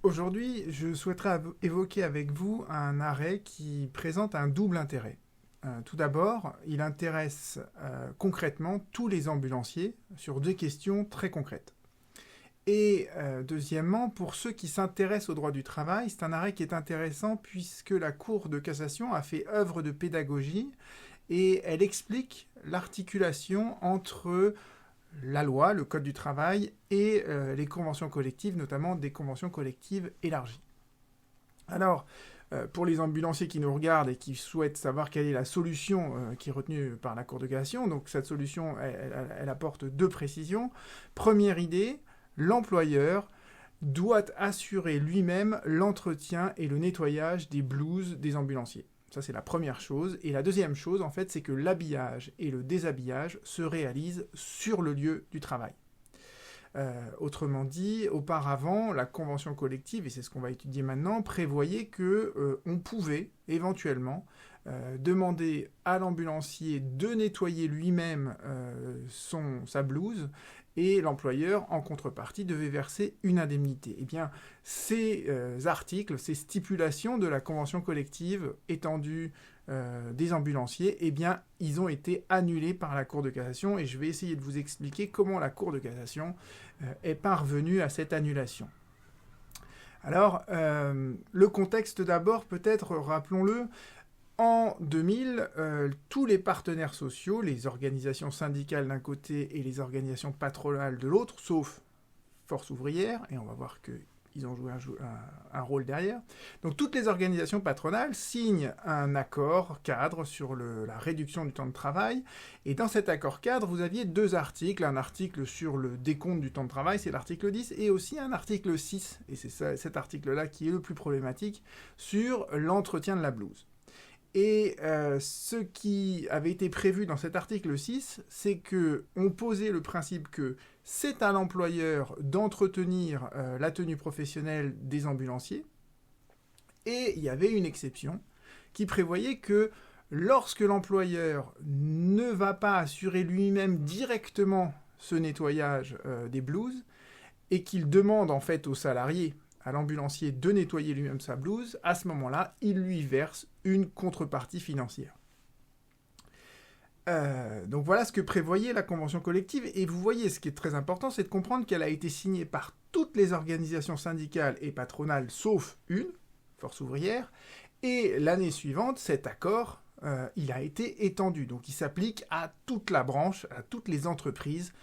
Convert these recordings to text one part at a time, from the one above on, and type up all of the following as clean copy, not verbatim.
Aujourd'hui, je souhaiterais évoquer avec vous un arrêt qui présente un double intérêt. Tout d'abord, il intéresse concrètement tous les ambulanciers sur deux questions très concrètes. Et deuxièmement, pour ceux qui s'intéressent au droit du travail, c'est un arrêt qui est intéressant puisque la Cour de cassation a fait œuvre de pédagogie et elle explique l'articulation entre la loi, le code du travail et les conventions collectives, notamment des conventions collectives élargies. Alors, pour les ambulanciers qui nous regardent et qui souhaitent savoir quelle est la solution qui est retenue par la Cour de cassation, donc cette solution, elle apporte deux précisions. Première idée, l'employeur doit assurer lui-même l'entretien et le nettoyage des blouses des ambulanciers. Ça, c'est la première chose. Et la deuxième chose, en fait, c'est que l'habillage et le déshabillage se réalisent sur le lieu du travail. Autrement dit, auparavant, la convention collective, et c'est ce qu'on va étudier maintenant, prévoyait qu'on pouvait éventuellement demander à l'ambulancier de nettoyer lui-même sa blouse, et l'employeur, en contrepartie, devait verser une indemnité. Eh bien, ces articles, ces stipulations de la convention collective étendue des ambulanciers, eh bien, ils ont été annulés par la Cour de cassation, et je vais essayer de vous expliquer comment la Cour de cassation est parvenue à cette annulation. Alors, le contexte d'abord, peut-être, rappelons-le. En 2000, tous les partenaires sociaux, les organisations syndicales d'un côté et les organisations patronales de l'autre, sauf Force ouvrière, et on va voir qu'ils ont joué un rôle derrière, donc toutes les organisations patronales signent un accord cadre sur la réduction du temps de travail, et dans cet accord cadre, vous aviez deux articles, un article sur le décompte du temps de travail, c'est l'article 10, et aussi un article 6, et c'est cet article-là qui est le plus problématique, sur l'entretien de la blouse. Et ce qui avait été prévu dans cet article 6, c'est qu'on posait le principe que c'est à l'employeur d'entretenir la tenue professionnelle des ambulanciers, et il y avait une exception qui prévoyait que lorsque l'employeur ne va pas assurer lui-même directement ce nettoyage des blouses, et qu'il demande en fait aux salariés, à l'ambulancier de nettoyer lui-même sa blouse, à ce moment-là, il lui verse une contrepartie financière. Donc voilà ce que prévoyait la convention collective, et vous voyez, ce qui est très important, c'est de comprendre qu'elle a été signée par toutes les organisations syndicales et patronales, sauf une, Force ouvrière, et l'année suivante, cet accord, il a été étendu, donc il s'applique à toute la branche, à toutes les entreprises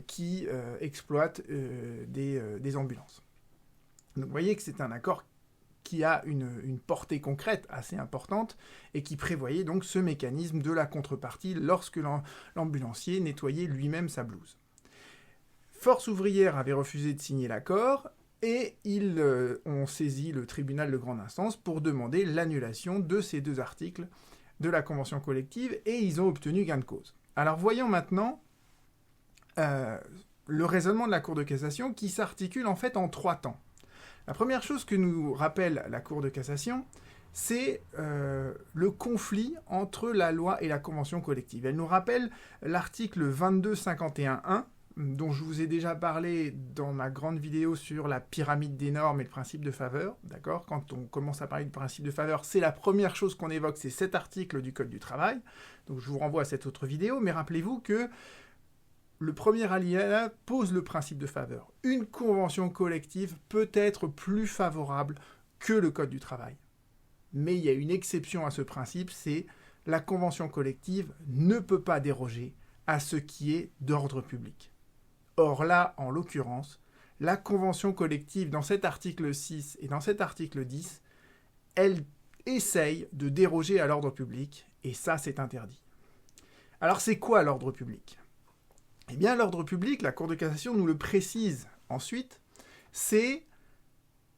qui exploitent des ambulances. Donc vous voyez que c'est un accord qui a une portée concrète assez importante et qui prévoyait donc ce mécanisme de la contrepartie lorsque l'ambulancier nettoyait lui-même sa blouse. Force ouvrière avait refusé de signer l'accord et ils ont saisi le tribunal de grande instance pour demander l'annulation de ces deux articles de la convention collective et ils ont obtenu gain de cause. Alors voyons maintenant le raisonnement de la Cour de cassation qui s'articule en fait en trois temps. La première chose que nous rappelle la Cour de cassation, c'est le conflit entre la loi et la convention collective. Elle nous rappelle l'article 2251.1, dont je vous ai déjà parlé dans ma grande vidéo sur la pyramide des normes et le principe de faveur. D'accord ? Quand on commence à parler du principe de faveur, c'est la première chose qu'on évoque, c'est cet article du Code du travail. Donc je vous renvoie à cette autre vidéo, mais rappelez-vous que le premier alinéa pose le principe de faveur. Une convention collective peut être plus favorable que le Code du travail. Mais il y a une exception à ce principe, c'est la convention collective ne peut pas déroger à ce qui est d'ordre public. Or là, en l'occurrence, la convention collective, dans cet article 6 et dans cet article 10, elle essaye de déroger à l'ordre public, et ça, c'est interdit. Alors, c'est quoi l'ordre public ? Eh bien, l'ordre public, la Cour de cassation nous le précise ensuite, c'est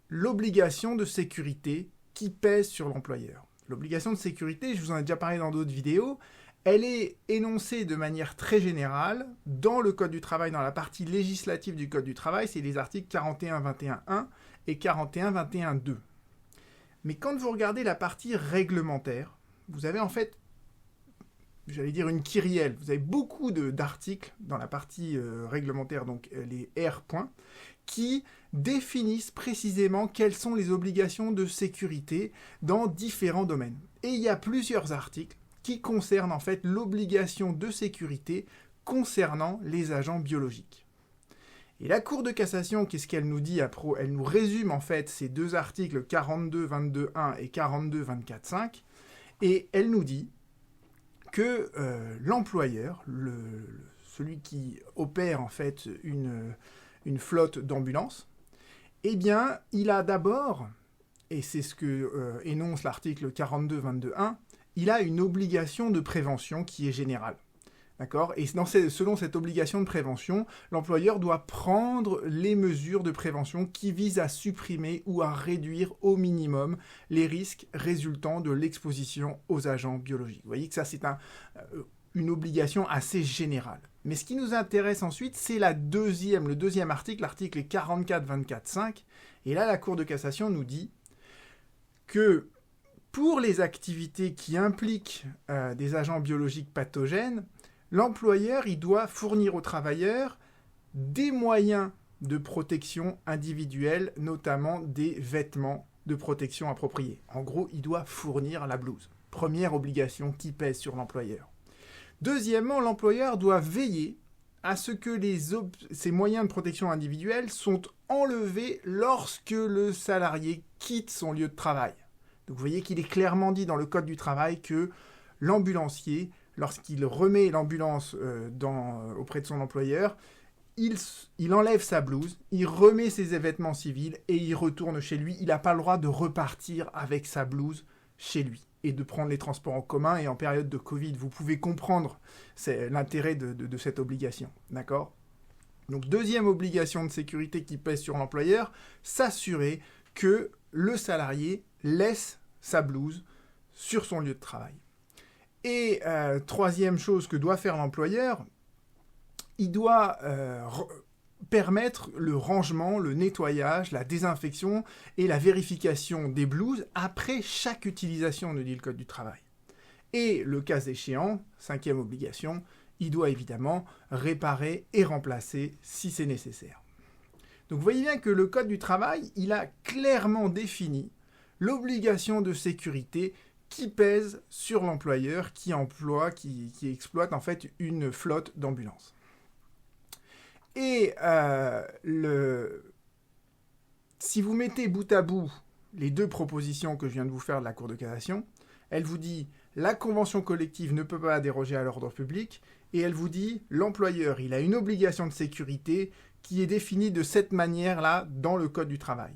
l'obligation de sécurité qui pèse sur l'employeur. L'obligation de sécurité, je vous en ai déjà parlé dans d'autres vidéos, elle est énoncée de manière très générale dans le Code du travail, dans la partie législative du Code du travail, c'est les articles 41.21.1 et 41.21.2. Mais quand vous regardez la partie réglementaire, vous avez en fait, j'allais dire une kyrielle, vous avez beaucoup d'articles dans la partie réglementaire, donc les R points, qui définissent précisément quelles sont les obligations de sécurité dans différents domaines. Et il y a plusieurs articles qui concernent en fait l'obligation de sécurité concernant les agents biologiques. Et la Cour de cassation, qu'est-ce qu'elle nous dit après ? Elle nous résume en fait ces deux articles 42.22.1 et 42.24.5 et elle nous dit que l'employeur, celui qui opère en fait une flotte d'ambulances, eh bien, il a d'abord, et c'est ce que énonce l'article 42.22.1, il a une obligation de prévention qui est générale. D'accord ? Et selon cette obligation de prévention, l'employeur doit prendre les mesures de prévention qui visent à supprimer ou à réduire au minimum les risques résultant de l'exposition aux agents biologiques. Vous voyez que ça, c'est une obligation assez générale. Mais ce qui nous intéresse ensuite, c'est le deuxième article, l'article 44.24.5. Et là, la Cour de cassation nous dit que pour les activités qui impliquent des agents biologiques pathogènes, l'employeur, il doit fournir aux travailleurs des moyens de protection individuelle, notamment des vêtements de protection appropriés. En gros, il doit fournir la blouse. Première obligation qui pèse sur l'employeur. Deuxièmement, l'employeur doit veiller à ce que ces moyens de protection individuelle sont enlevés lorsque le salarié quitte son lieu de travail. Donc vous voyez qu'il est clairement dit dans le Code du travail que l'ambulancier, lorsqu'il remet l'ambulance auprès de son employeur, il enlève sa blouse, il remet ses vêtements civils et il retourne chez lui. Il n'a pas le droit de repartir avec sa blouse chez lui et de prendre les transports en commun. Et en période de Covid, vous pouvez comprendre l'intérêt de cette obligation. D'accord ? Donc, deuxième obligation de sécurité qui pèse sur l'employeur, s'assurer que le salarié laisse sa blouse sur son lieu de travail. Et troisième chose que doit faire l'employeur, il doit permettre le rangement, le nettoyage, la désinfection et la vérification des blouses après chaque utilisation, nous dit le Code du travail. Et le cas échéant, cinquième obligation, il doit évidemment réparer et remplacer si c'est nécessaire. Donc vous voyez bien que le Code du travail, il a clairement défini l'obligation de sécurité qui pèse sur l'employeur qui exploite en fait une flotte d'ambulances. Et si vous mettez bout à bout les deux propositions que je viens de vous faire de la Cour de cassation, elle vous dit la convention collective ne peut pas déroger à l'ordre public, et elle vous dit l'employeur il a une obligation de sécurité qui est définie de cette manière-là dans le Code du travail.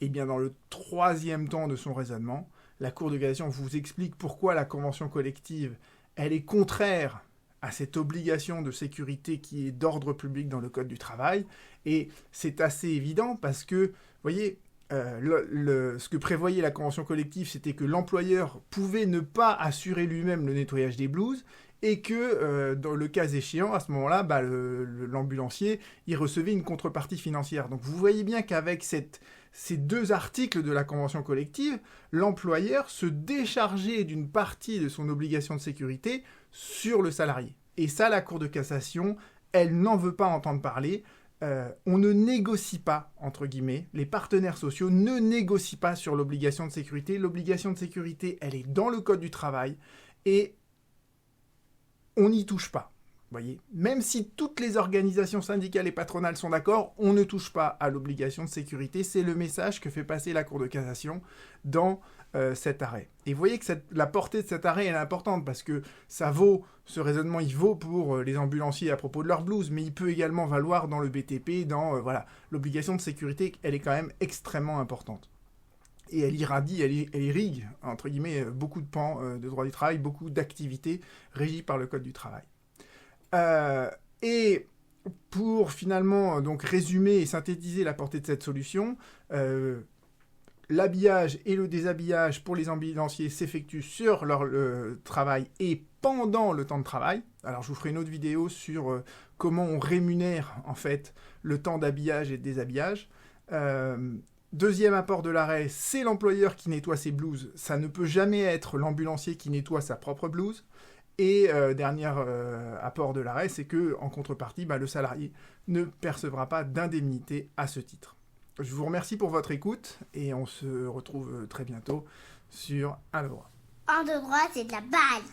Et bien dans le troisième temps de son raisonnement, la Cour de cassation vous explique pourquoi la convention collective, elle est contraire à cette obligation de sécurité qui est d'ordre public dans le Code du travail. Et c'est assez évident parce que, vous voyez, ce que prévoyait la convention collective, c'était que l'employeur pouvait ne pas assurer lui-même le nettoyage des blouses et que, dans le cas échéant, à ce moment-là, l'ambulancier, il recevait une contrepartie financière. Donc vous voyez bien qu'avec ces deux articles de la convention collective, l'employeur se déchargeait d'une partie de son obligation de sécurité sur le salarié. Et ça, la Cour de cassation, elle n'en veut pas entendre parler. On ne négocie pas, entre guillemets, les partenaires sociaux ne négocient pas sur l'obligation de sécurité. L'obligation de sécurité, elle est dans le Code du travail et on n'y touche pas. Voyez, même si toutes les organisations syndicales et patronales sont d'accord, on ne touche pas à l'obligation de sécurité. C'est le message que fait passer la Cour de cassation dans cet arrêt. Et vous voyez que la portée de cet arrêt elle est importante parce que ce raisonnement il vaut pour les ambulanciers à propos de leur blouse, mais il peut également valoir dans le BTP, l'obligation de sécurité, elle est quand même extrêmement importante. Et elle irrigue, entre guillemets, beaucoup de pans de droit du travail, beaucoup d'activités régies par le Code du travail. Et pour finalement donc résumer et synthétiser la portée de cette solution, l'habillage et le déshabillage pour les ambulanciers s'effectuent sur leur travail et pendant le temps de travail. Alors je vous ferai une autre vidéo sur comment on rémunère en fait le temps d'habillage et de déshabillage. Deuxième apport de l'arrêt, c'est l'employeur qui nettoie ses blouses. Ça ne peut jamais être l'ambulancier qui nettoie sa propre blouse. Et dernier apport de l'arrêt, c'est que en contrepartie, le salarié ne percevra pas d'indemnité à ce titre. Je vous remercie pour votre écoute et on se retrouve très bientôt sur Un de droit. Un de droit, c'est de la base.